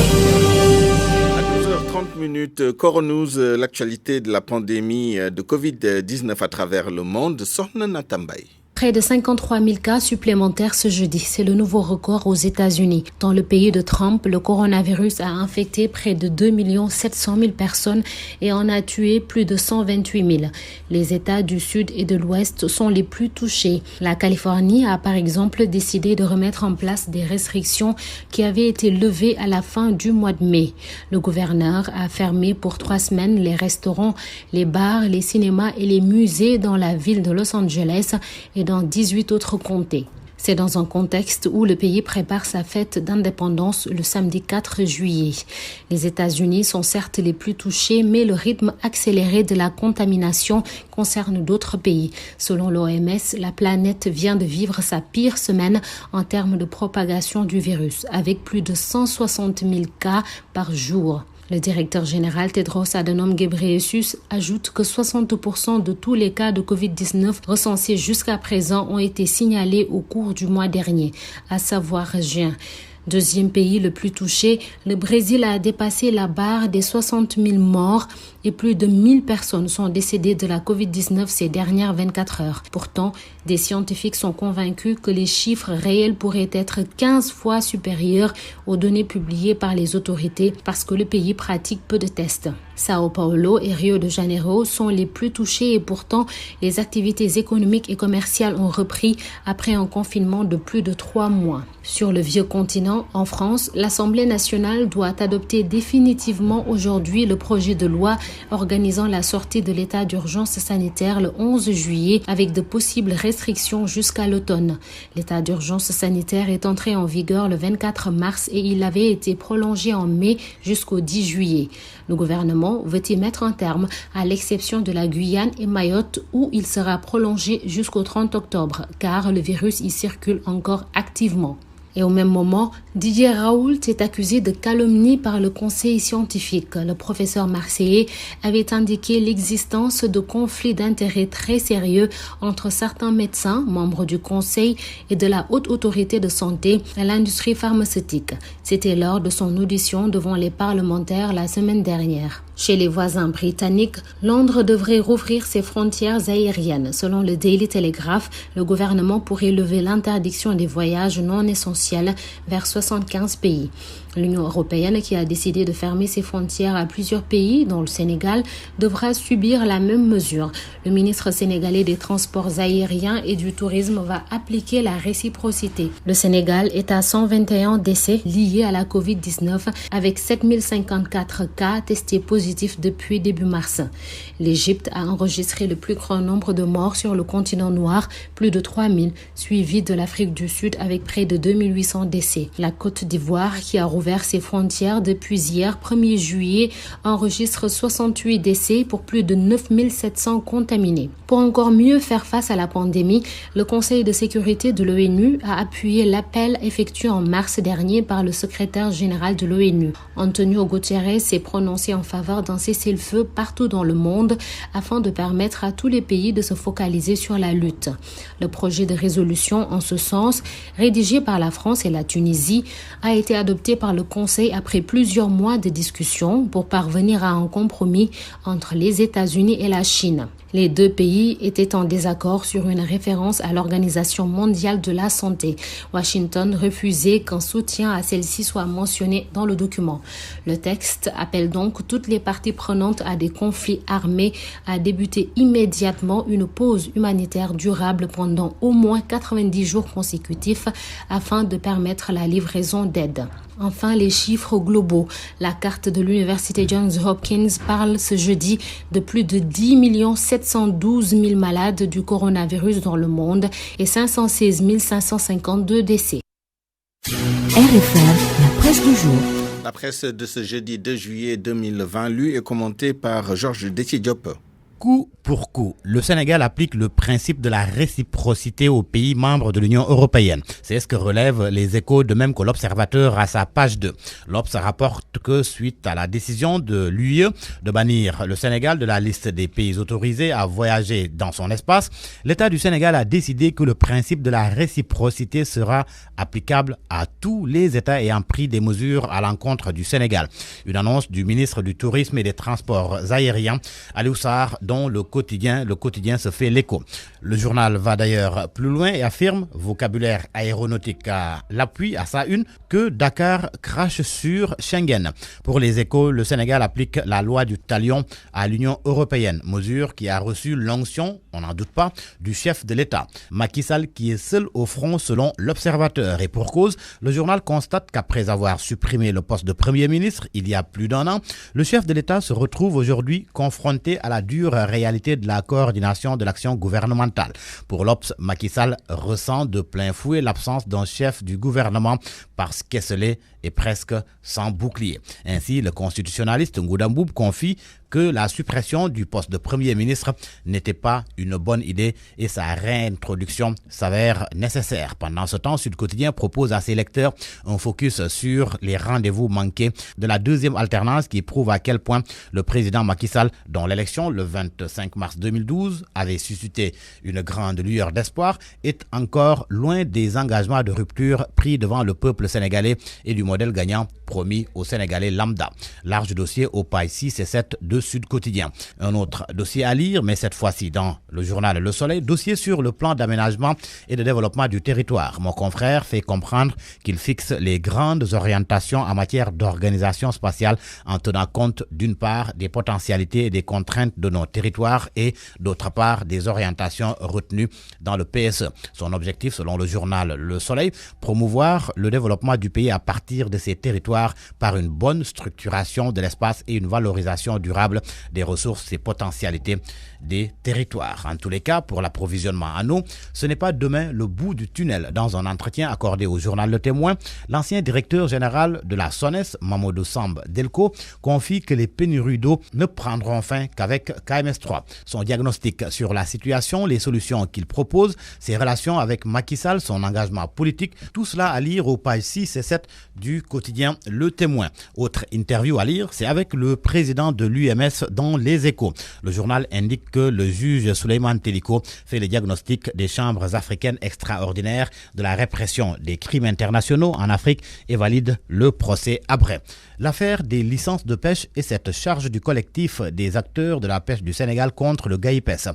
30 minutes, Coronews, l'actualité de la pandémie de Covid-19 à travers le monde. Sorna Natambay. Près de 53 000 cas supplémentaires ce jeudi. C'est le nouveau record aux États-Unis. Dans le pays de Trump, le coronavirus a infecté près de 2 700 000 personnes et en a tué plus de 128 000. Les États du Sud et de l'Ouest sont les plus touchés. La Californie a par exemple décidé de remettre en place des restrictions qui avaient été levées à la fin du mois de mai. Le gouverneur a fermé pour 3 semaines les restaurants, les bars, les cinémas et les musées dans la ville de Los Angeles et dans 18 autres comtés. C'est dans un contexte où le pays prépare sa fête d'indépendance le samedi 4 juillet. Les États-Unis sont certes les plus touchés, mais le rythme accéléré de la contamination concerne d'autres pays. Selon l'OMS, la planète vient de vivre sa pire semaine en termes de propagation du virus, avec plus de 160 000 cas par jour. Le directeur général Tedros Adhanom Ghebreyesus ajoute que 60% de tous les cas de Covid-19 recensés jusqu'à présent ont été signalés au cours du mois dernier, à savoir juin. Deuxième pays le plus touché, le Brésil a dépassé la barre des 60 000 morts et plus de 1000 personnes sont décédées de la Covid-19 ces dernières 24 heures. Pourtant, Des scientifiques sont convaincus que les chiffres réels pourraient être 15 fois supérieurs aux données publiées par les autorités parce que le pays pratique peu de tests. Sao Paulo et Rio de Janeiro sont les plus touchés et pourtant les activités économiques et commerciales ont repris après un confinement de plus de 3 mois. Sur le vieux continent, en France, l'Assemblée nationale doit adopter définitivement aujourd'hui le projet de loi organisant la sortie de l'état d'urgence sanitaire le 11 juillet avec de possibles restrictions jusqu'à l'automne. L'état d'urgence sanitaire est entré en vigueur le 24 mars et il avait été prolongé en mai jusqu'au 10 juillet. Le gouvernement veut y mettre un terme, à l'exception de la Guyane et Mayotte où il sera prolongé jusqu'au 30 octobre, car le virus y circule encore activement. Et au même moment, Didier Raoult est accusé de calomnie par le conseil scientifique. Le professeur marseillais avait indiqué l'existence de conflits d'intérêts très sérieux entre certains médecins, membres du conseil et de la haute autorité de santé à l'industrie pharmaceutique. C'était lors de son audition devant les parlementaires la semaine dernière. Chez les voisins britanniques, Londres devrait rouvrir ses frontières aériennes. Selon le Daily Telegraph, le gouvernement pourrait lever l'interdiction des voyages non essentiels vers 75 pays. L'Union européenne, qui a décidé de fermer ses frontières à plusieurs pays, dont le Sénégal, devra subir la même mesure. Le ministre sénégalais des Transports aériens et du Tourisme va appliquer la réciprocité. Le Sénégal est à 121 décès liés à la Covid-19 avec 7054 cas testés positifs depuis début mars. L'Égypte a enregistré le plus grand nombre de morts sur le continent noir, plus de 3000, suivi de l'Afrique du Sud avec près de 2800 décès. La Côte d'Ivoire, qui a rouvert ses frontières depuis hier, 1er juillet, enregistre 68 décès pour plus de 9700 contaminés. Pour encore mieux faire face à la pandémie, le Conseil de sécurité de l'ONU a appuyé l'appel effectué en mars dernier par le secrétaire général de l'ONU. Antonio Guterres s'est prononcé en faveur d'un cessez-le-feu partout dans le monde afin de permettre à tous les pays de se focaliser sur la lutte. Le projet de résolution en ce sens, rédigé par la France et la Tunisie, a été adopté par le Conseil après plusieurs mois de discussions pour parvenir à un compromis entre les États-Unis et la Chine. Les deux pays étaient en désaccord sur une référence à l'Organisation mondiale de la santé. Washington refusait qu'un soutien à celle-ci soit mentionné dans le document. Le texte appelle donc toutes les parties prenantes à des conflits armés à débuter immédiatement une pause humanitaire durable pendant au moins 90 jours consécutifs afin de permettre la livraison d'aide. Enfin, les chiffres globaux. La carte de l'université Johns Hopkins parle ce jeudi de plus de 10 712 000 malades du coronavirus dans le monde et 516 552 décès. RFM, la presse du jour. La presse de ce jeudi 2 juillet 2020, lue et commentée par Georges Détier-Diop. Coup pour coup, le Sénégal applique le principe de la réciprocité aux pays membres de l'Union européenne. C'est ce que relèvent les Échos, de même que l'Observateur à sa page 2. L'Obs rapporte que suite à la décision de l'UE de bannir le Sénégal de la liste des pays autorisés à voyager dans son espace, l'État du Sénégal a décidé que le principe de la réciprocité sera applicable à tous les États ayant pris des mesures à l'encontre du Sénégal. Une annonce du ministre du Tourisme et des Transports aériens, Aliou Sarr, dont le quotidien se fait l'écho. Le journal va d'ailleurs plus loin et affirme, vocabulaire aéronautique à l'appui à sa une, que Dakar crache sur Schengen. Pour les Échos, le Sénégal applique la loi du talion à l'Union européenne, mesure qui a reçu l'onction, on n'en doute pas, du chef de l'État, Macky Sall, qui est seul au front selon l'Observateur. Et pour cause, le journal constate qu'après avoir supprimé le poste de Premier ministre il y a plus d'un an, le chef de l'État se retrouve aujourd'hui confronté à la dure réalité de la coordination de l'action gouvernementale. Pour l'Obs, Macky Sall ressent de plein fouet l'absence d'un chef du gouvernement parce qu'esselé et presque sans bouclier. Ainsi, le constitutionnaliste Ngouda Mboup confie que la suppression du poste de Premier ministre n'était pas une bonne idée et sa réintroduction s'avère nécessaire. Pendant ce temps, Sud Quotidien propose à ses lecteurs un focus sur les rendez-vous manqués de la deuxième alternance qui prouve à quel point le président Macky Sall, dont l'élection le 25 mars 2012 avait suscité une grande lueur d'espoir, est encore loin des engagements de rupture pris devant le peuple sénégalais et du modèle gagnant promis aux Sénégalais lambda. Large dossier au pages 6 et 7 de Sud Quotidien. Un autre dossier à lire, mais cette fois-ci dans le journal Le Soleil, dossier sur le plan d'aménagement et de développement du territoire. Mon confrère fait comprendre qu'il fixe les grandes orientations en matière d'organisation spatiale en tenant compte d'une part des potentialités et des contraintes de nos territoires et d'autre part des orientations retenues dans le PSE. Son objectif, selon le journal Le Soleil, promouvoir le développement du pays à partir de ses territoires par une bonne structuration de l'espace et une valorisation durable des ressources et potentialités des territoires. En tous les cas, pour l'approvisionnement en eau, ce n'est pas demain le bout du tunnel. Dans un entretien accordé au journal Le Témoin, l'ancien directeur général de la SONES, Mamadou Samb Delko, confie que les pénuries d'eau ne prendront fin qu'avec KMS3. Son diagnostic sur la situation, les solutions qu'il propose, ses relations avec Macky Sall, son engagement politique, tout cela à lire aux pages 6 et 7 du quotidien Le Témoin. Autre interview à lire, c'est avec le président de l'UMS dans Les Échos. Le journal indique que le juge Souleymane Teliko fait le diagnostic des chambres africaines extraordinaires de la répression des crimes internationaux en Afrique et valide le procès après. L'affaire des licences de pêche est cette charge du collectif des acteurs de la pêche du Sénégal contre le GAIPES.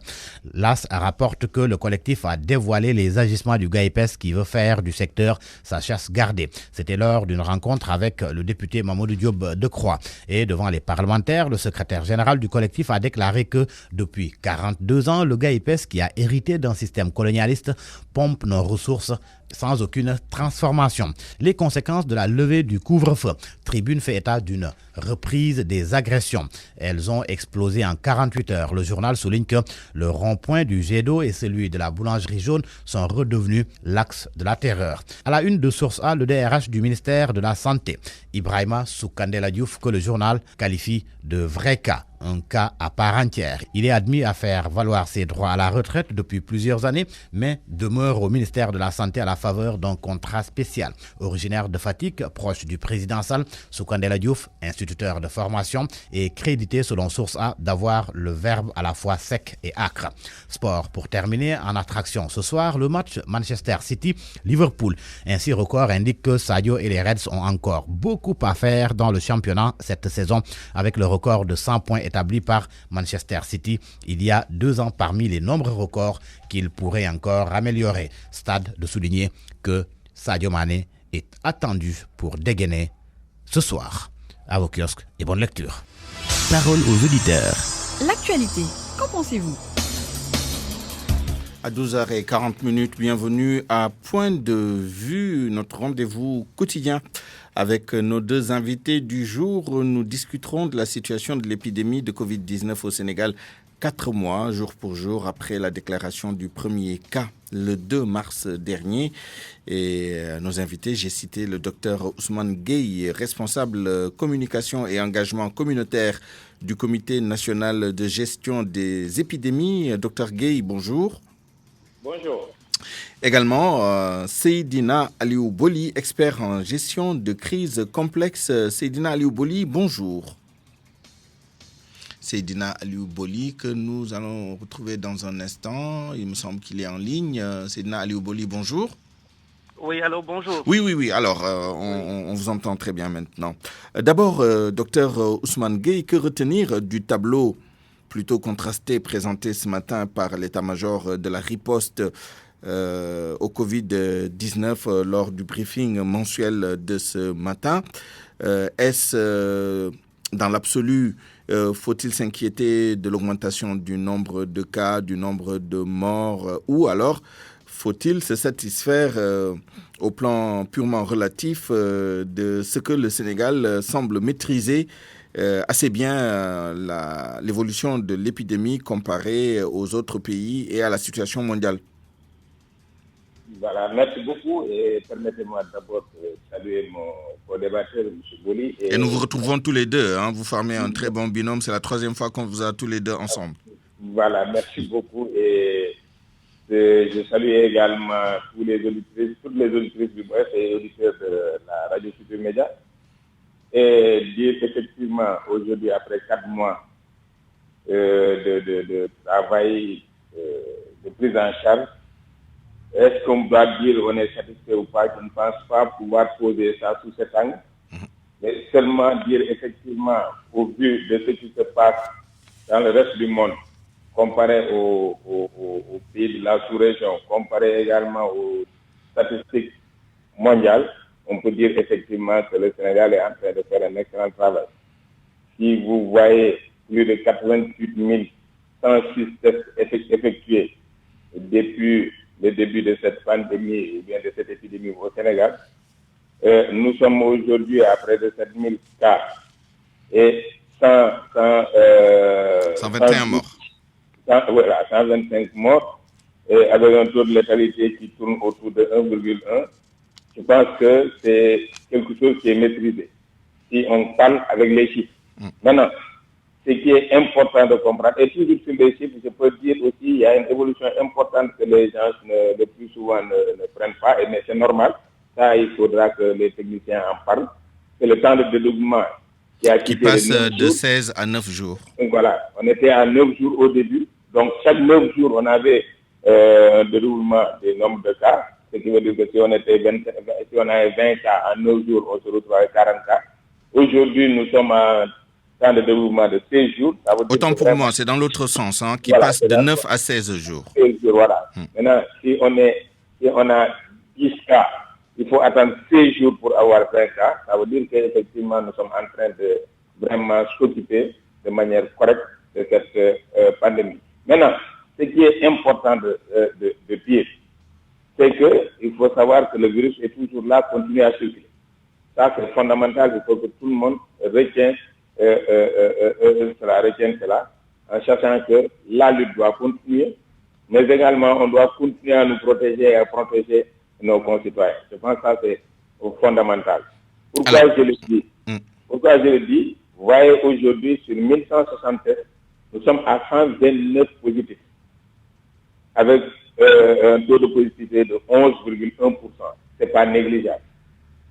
L'AS rapporte que le collectif a dévoilé les agissements du GAIPES qui veut faire du secteur sa chasse gardée. C'était lors d'une rencontre avec le député Mamadou Diop Decroix. Et devant les parlementaires, le secrétaire général du collectif a déclaré que depuis 42 ans, le GAIPES, qui a hérité d'un système colonialiste, pompe nos ressources sans aucune transformation. Les conséquences de la levée du couvre-feu. Tribune fait état d'une reprise des agressions. Elles ont explosé en 48 heures. Le journal souligne que le rond-point du jet d'eau et celui de la boulangerie jaune sont redevenus l'axe de la terreur. À la une de Source A, le DRH du ministère de la Santé, Ibrahima Soukandela Diouf, que le journal qualifie de vrai cas. Un cas à part entière. Il est admis à faire valoir ses droits à la retraite depuis plusieurs années, mais demeure au ministère de la Santé à la faveur d'un contrat spécial. Originaire de Fatick, proche du président Sall, Soukandela Diouf, instituteur de formation, est crédité selon Source A d'avoir le verbe à la fois sec et acre. Sport pour terminer, en attraction ce soir, le match Manchester City-Liverpool. Ainsi, Record indique que Sadio et les Reds ont encore beaucoup à faire dans le championnat cette saison, avec le record de 100 points établi par Manchester City il y a 2 ans parmi les nombreux records qu'il pourrait encore améliorer. Stade de souligner que Sadio Mané est attendu pour dégainer ce soir. À vos kiosques et bonne lecture. Parole aux auditeurs. L'actualité, qu'en pensez-vous ? À 12h40, bienvenue à Point de Vue, notre rendez-vous quotidien. Avec nos 2 invités du jour, nous discuterons de la situation de l'épidémie de Covid-19 au Sénégal 4 mois, jour pour jour, après la déclaration du premier cas le 2 mars dernier. Et nos invités, j'ai cité le docteur Ousmane Gueye, responsable communication et engagement communautaire du Comité national de gestion des épidémies. Docteur Gueye, bonjour. Bonjour. Également, Seydina Aliou Boli, expert en gestion de crise complexe. Seydina Aliou Boli, bonjour. Seydina Aliou Boli, que nous allons retrouver dans un instant. Il me semble qu'il est en ligne. Seydina Aliou Boli, bonjour. Oui, allô, bonjour. Oui. Alors, on vous entend très bien maintenant. D'abord, docteur Ousmane Gueye, que retenir du tableau plutôt contrasté présenté ce matin par l'état-major de la riposte au Covid-19 lors du briefing mensuel de ce matin? Est-ce dans l'absolu, faut-il s'inquiéter de l'augmentation du nombre de cas, du nombre de morts, ou alors faut-il se satisfaire au plan purement relatif de ce que le Sénégal semble maîtriser assez bien l'évolution de l'épidémie comparée aux autres pays et à la situation mondiale? Voilà, merci beaucoup et permettez-moi d'abord de saluer mon co-débatteur, M. Boli. Et nous vous retrouvons tous les deux, hein, vous formez un très bon binôme, c'est la 3e fois qu'on vous a tous les deux ensemble. Voilà, merci beaucoup et je salue également toutes les auditrices du BOF et auditeurs de la Radio Futurs Médias. Et dire effectivement, aujourd'hui, après 4 mois de travail, de prise en charge, est-ce qu'on doit dire on est satisfait ou pas? Je ne pense pas pouvoir poser ça sous cet angle, mais seulement dire effectivement, au vu de ce qui se passe dans le reste du monde, comparé aux pays de la sous-région, comparé également aux statistiques mondiales, on peut dire effectivement que le Sénégal est en train de faire un excellent travail. Si vous voyez plus de 88 106 tests effectués depuis le début de cette pandémie ou bien de cette épidémie au Sénégal, nous sommes aujourd'hui à près de 7000 cas et 121 morts. 125 morts, et avec un taux de létalité qui tourne autour de 1,1. Je pense que c'est quelque chose qui est maîtrisé, si on parle avec les chiffres. Maintenant, ce qui est important de comprendre, et toujours sur les chiffres, je peux dire aussi qu'il y a une évolution importante que les gens le plus souvent ne prennent pas, mais c'est normal. Ça, il faudra que les techniciens en parlent. C'est le temps de dédoublement qui passe de 16 à 9 jours. Donc voilà, on était à 9 jours au début. Donc chaque 9 jours, on avait un dédoublement des nombres de cas. Ce qui veut dire que si on avait 20 cas en 9 jours, on se retrouve avec 40 cas. Aujourd'hui, nous sommes à temps de développement de 16 jours. Ça veut dire autant pour moi, c'est dans l'autre sens, qui passe de 9 à 16 jours. 16 jours, voilà. Maintenant, si on a 10 cas, il faut attendre 16 jours pour avoir 20 cas. Ça veut dire qu'effectivement, nous sommes en train de vraiment s'occuper de manière correcte de cette pandémie. Maintenant, ce qui est important de dire, c'est qu'il faut savoir que le virus est toujours là, continue à circuler. Ça, c'est fondamental. Il faut que tout le monde retienne cela, en sachant que la lutte doit continuer, mais également on doit continuer à nous protéger et à protéger nos concitoyens. Je pense que ça, c'est fondamental. Pourquoi je le dis? Pourquoi je le dis? Vous voyez, aujourd'hui, sur 1160 tests, nous sommes à 129 positifs, avec un taux de positivité de 11,1%. C'est pas négligeable.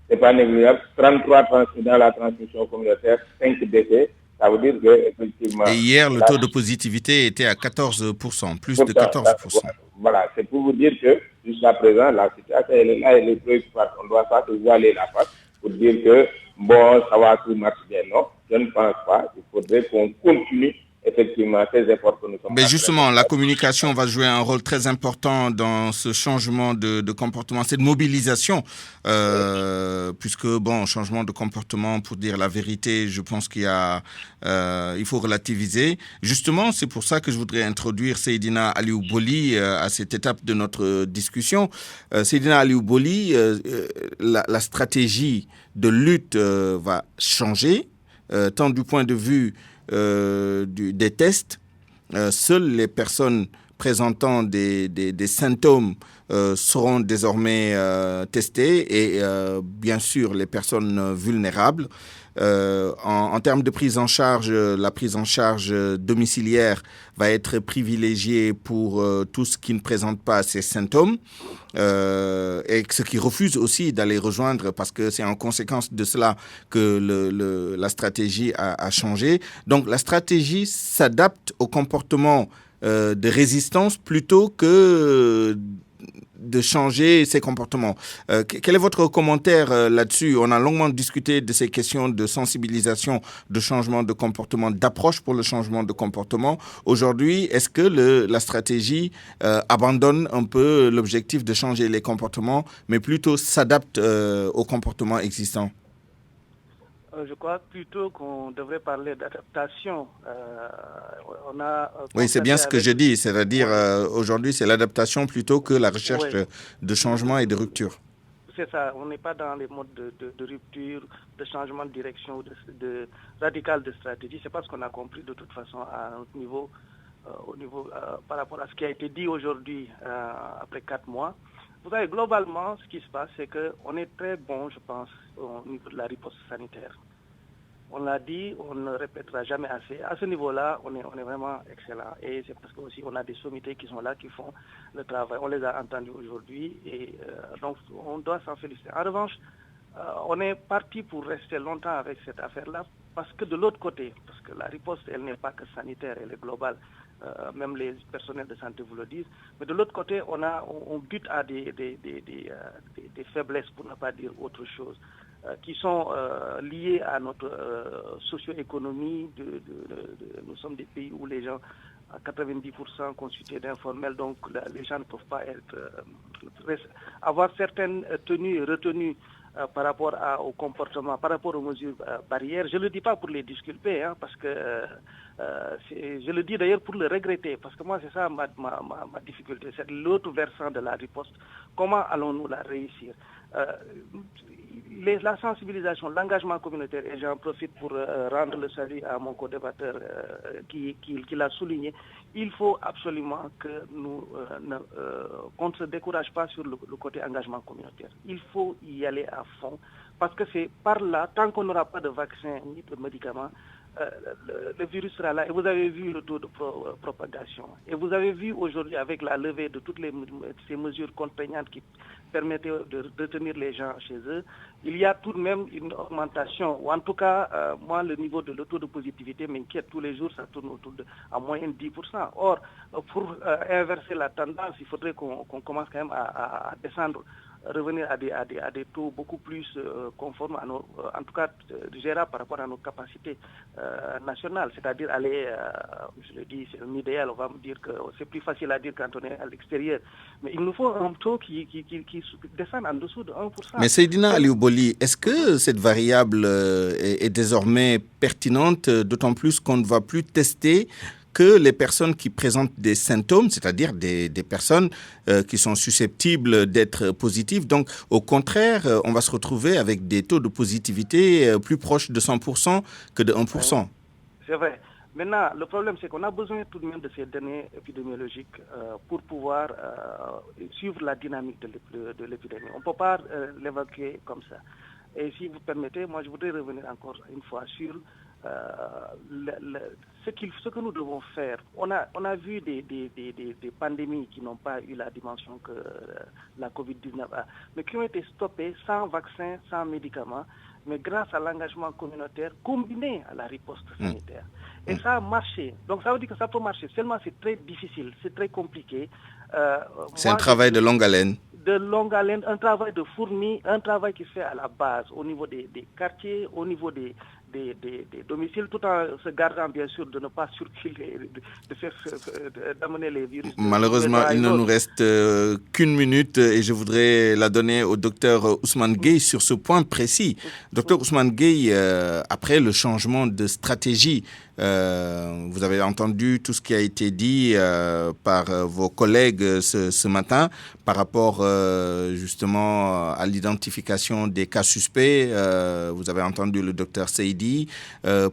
C'est pas négligeable. 33 dans la transmission communautaire, 5 décès. Ça veut dire que, effectivement. Et hier, le taux de positivité était à 14%, plus de 14%. Voilà, c'est pour vous dire que, jusqu'à présent, la situation, elle est là, elle est préoccupante. On doit pas se voiler la face pour dire que, bon, ça va, tout marche bien. Non, je ne pense pas. Il faudrait qu'on continue effectivement ces efforts que nous sommes. Mais justement, la communication va jouer un rôle très important dans ce changement de comportement, cette mobilisation, puisque bon, changement de comportement, pour dire la vérité, je pense qu'il faut relativiser. Justement, c'est pour ça que je voudrais introduire Seydina Aliou Boli à cette étape de notre discussion. Seydina Aliou Boli, la stratégie de lutte va changer, tant du point de vue des tests. Seules les personnes présentant des symptômes seront désormais testées et bien sûr les personnes vulnérables. En termes de prise en charge, la prise en charge domiciliaire va être privilégiée pour tous qui ne présentent pas ces symptômes et ceux qui refusent aussi d'aller rejoindre, parce que c'est en conséquence de cela que la stratégie a changé. Donc la stratégie s'adapte au comportement de résistance plutôt que de changer ses comportements. Quel est votre commentaire là-dessus? On a longuement discuté de ces questions de sensibilisation, de changement de comportement, d'approche pour le changement de comportement. Aujourd'hui, est-ce que la stratégie abandonne un peu l'objectif de changer les comportements, mais plutôt s'adapte aux comportements existants? Je crois plutôt qu'on devrait parler d'adaptation. Oui, c'est bien ce que je dis, c'est-à-dire aujourd'hui c'est l'adaptation plutôt que la recherche de changement et de rupture. C'est ça, on n'est pas dans les modes de rupture, de changement de direction, de radical de stratégie. C'est pas ce qu'on a compris de toute façon à notre niveau, par rapport à ce qui a été dit aujourd'hui après 4 mois. Vous savez, globalement, ce qui se passe, c'est qu'on est très bon, je pense, au niveau de la riposte sanitaire. On l'a dit, on ne répétera jamais assez. À ce niveau-là, on est vraiment excellent. Et c'est parce que aussi on a des sommités qui sont là, qui font le travail. On les a entendus aujourd'hui et donc on doit s'en féliciter. En revanche, on est parti pour rester longtemps avec cette affaire-là, parce que de l'autre côté, parce que la riposte, elle n'est pas que sanitaire, elle est globale, même les personnels de santé vous le disent, mais de l'autre côté, on bute à des faiblesses, pour ne pas dire autre chose, qui sont liées à notre socio-économie. Nous sommes des pays où les gens, à 90% constitués d'informels, donc les gens ne peuvent pas avoir certaines tenues et retenues par rapport au comportement, par rapport aux mesures barrières. Je ne le dis pas pour les disculper, parce que je le dis d'ailleurs pour le regretter, parce que moi c'est ça ma difficulté, c'est l'autre versant de la riposte. Comment allons-nous la réussir? La sensibilisation, l'engagement communautaire, et j'en profite pour rendre le salut à mon co-débatteur qui l'a souligné, il faut absolument que qu'on ne se décourage pas sur le côté engagement communautaire. Il faut y aller à fond, parce que c'est par là, tant qu'on n'aura pas de vaccin ni de médicaments, le virus sera là. Et vous avez vu le taux de propagation. Et vous avez vu aujourd'hui, avec la levée de toutes ces mesures contraignantes qui permettaient de retenir les gens chez eux, il y a tout de même une augmentation. Ou en tout cas, moi, le taux de positivité m'inquiète. Tous les jours, ça tourne autour à moyenne 10%. Or, pour inverser la tendance, il faudrait qu'on commence quand même à descendre, revenir à des taux beaucoup plus conformes à en tout cas gérables par rapport à nos capacités nationales, c'est-à-dire aller, je le dis, c'est un idéal, on va me dire que c'est plus facile à dire quand on est à l'extérieur, mais il nous faut un taux qui descende en dessous de 1%. Mais Seydina Aliou Boli, est-ce que cette variable est désormais pertinente, d'autant plus qu'on ne va plus tester que les personnes qui présentent des symptômes, c'est-à-dire des personnes qui sont susceptibles d'être positives. Donc, au contraire, on va se retrouver avec des taux de positivité plus proches de 100% que de 1%. C'est vrai. Maintenant, le problème, c'est qu'on a besoin tout de même de ces données épidémiologiques pour pouvoir suivre la dynamique de l'épidémie. On ne peut pas l'évacuer comme ça. Et si vous permettez, moi, je voudrais revenir encore une fois sur ce que nous devons faire. On a vu des pandémies qui n'ont pas eu la dimension que la Covid-19 a, mais qui ont été stoppées sans vaccin, sans médicaments, mais grâce à l'engagement communautaire combiné à la riposte sanitaire. Et ça a marché. Donc ça veut dire que ça peut marcher. Seulement c'est très difficile, c'est très compliqué. C'est un travail de longue haleine. De longue haleine, un travail de fourmi, un travail qui se fait à la base, au niveau des quartiers, au niveau des domiciles, tout en se gardant bien sûr de ne pas circuler, d'amener les virus. Malheureusement, il ne nous reste qu'une minute et je voudrais la donner au docteur Ousmane Gueye sur ce point précis. Docteur Ousmane Gueye, après le changement de stratégie, vous avez entendu tout ce qui a été dit par vos collègues ce matin par rapport justement à l'identification des cas suspects. Vous avez entendu le docteur Seydi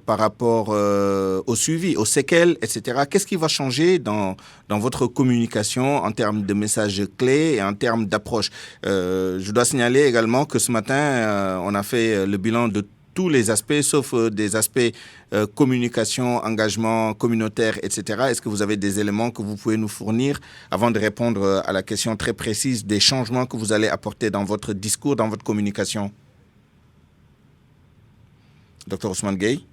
par rapport au suivi, aux séquelles, etc. Qu'est-ce qui va changer dans votre communication en termes de messages clés et en termes d'approche? Je dois signaler également que ce matin, on a fait le bilan de tous les aspects, sauf des aspects communication, engagement communautaire, etc. Est-ce que vous avez des éléments que vous pouvez nous fournir avant de répondre à la question très précise des changements que vous allez apporter dans votre discours, dans votre communication? Docteur Ousmane Gueye?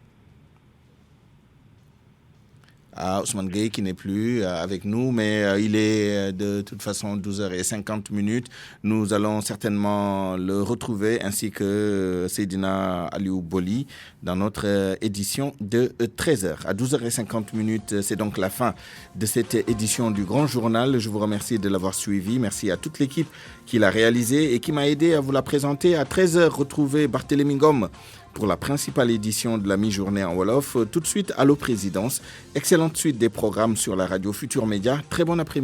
Ousmane Gueye qui n'est plus avec nous, mais il est de toute façon 12h50. Nous allons certainement le retrouver ainsi que Seydina Aliou Boli dans notre édition de 13h. À 12h50, c'est donc la fin de cette édition du Grand Journal. Je vous remercie de l'avoir suivi. Merci à toute l'équipe qui l'a réalisé et qui m'a aidé à vous la présenter. À 13h, retrouvez Barthélémy Ngom pour la principale édition de la mi-journée en Wolof. Tout de suite, Allô Présidence. Excellente suite des programmes sur la radio Futur Média. Très bon après-midi.